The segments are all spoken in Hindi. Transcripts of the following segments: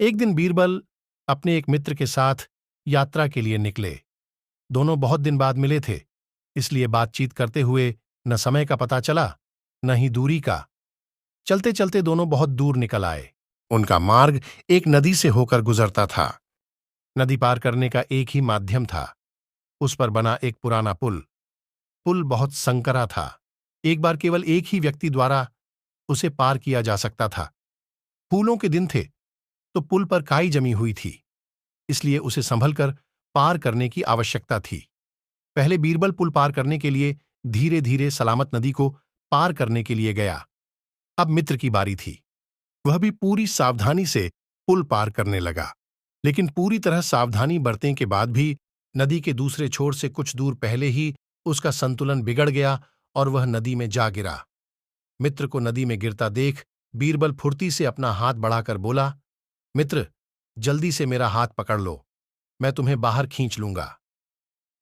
एक दिन बीरबल अपने एक मित्र के साथ यात्रा के लिए निकले। दोनों बहुत दिन बाद मिले थे, इसलिए बातचीत करते हुए न समय का पता चला, न ही दूरी का। चलते चलते दोनों बहुत दूर निकल आए। उनका मार्ग एक नदी से होकर गुजरता था। नदी पार करने का एक ही माध्यम था, उस पर बना एक पुराना पुल। पुल बहुत संकरा था। एक बार केवल एक ही व्यक्ति द्वारा उसे पार किया जा सकता था। फूलों के दिन थे, तो पुल पर काई जमी हुई थी, इसलिए उसे संभलकर पार करने की आवश्यकता थी। पहले बीरबल पुल पार करने के लिए धीरे धीरे सलामत नदी को पार करने के लिए गया। अब मित्र की बारी थी। वह भी पूरी सावधानी से पुल पार करने लगा, लेकिन पूरी तरह सावधानी बरतने के बाद भी नदी के दूसरे छोर से कुछ दूर पहले ही उसका संतुलन बिगड़ गया और वह नदी में जा गिरा। मित्र को नदी में गिरता देख बीरबल फुर्ती से अपना हाथ बढ़ाकर बोला, मित्र, जल्दी से मेरा हाथ पकड़ लो, मैं तुम्हें बाहर खींच लूंगा।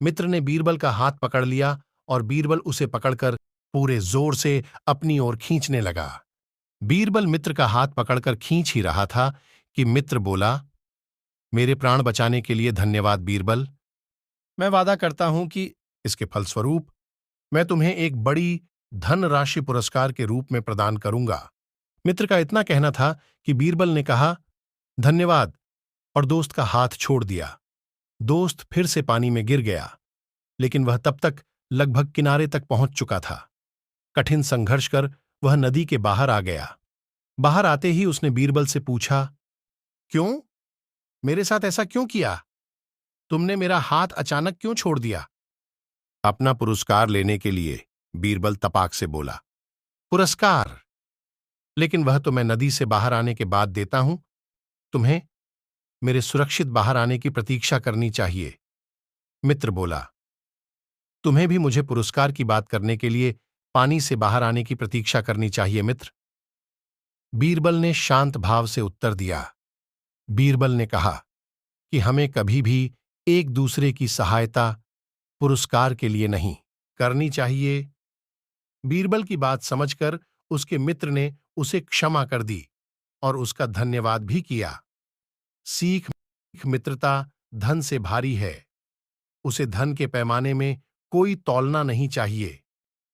मित्र ने बीरबल का हाथ पकड़ लिया और बीरबल उसे पकड़कर पूरे जोर से अपनी ओर खींचने लगा। बीरबल मित्र का हाथ पकड़कर खींच ही रहा था कि मित्र बोला, मेरे प्राण बचाने के लिए धन्यवाद बीरबल। मैं वादा करता हूं कि इसके फलस्वरूप मैं तुम्हें एक बड़ी धनराशि पुरस्कार के रूप में प्रदान करूंगा। मित्र का इतना कहना था कि बीरबल ने कहा, धन्यवाद, और दोस्त का हाथ छोड़ दिया। दोस्त फिर से पानी में गिर गया, लेकिन वह तब तक लगभग किनारे तक पहुंच चुका था। कठिन संघर्ष कर वह नदी के बाहर आ गया। बाहर आते ही उसने बीरबल से पूछा, क्यों? मेरे साथ ऐसा क्यों किया? तुमने मेरा हाथ अचानक क्यों छोड़ दिया? अपना पुरस्कार लेने के लिए, बीरबल तपाक से बोला। पुरस्कार? लेकिन वह तो मैं नदी से बाहर आने के बाद देता हूं। तुम्हें मेरे सुरक्षित बाहर आने की प्रतीक्षा करनी चाहिए। मित्र बोला, तुम्हें भी मुझे पुरस्कार की बात करने के लिए पानी से बाहर आने की प्रतीक्षा करनी चाहिए मित्र। बीरबल ने शांत भाव से उत्तर दिया। बीरबल ने कहा कि हमें कभी भी एक दूसरे की सहायता पुरस्कार के लिए नहीं करनी चाहिए। बीरबल की बात समझकर उसके मित्र ने उसे क्षमा कर दी और उसका धन्यवाद भी किया। सीख, मित्रता धन से भारी है, उसे धन के पैमाने में कोई तौलना नहीं चाहिए।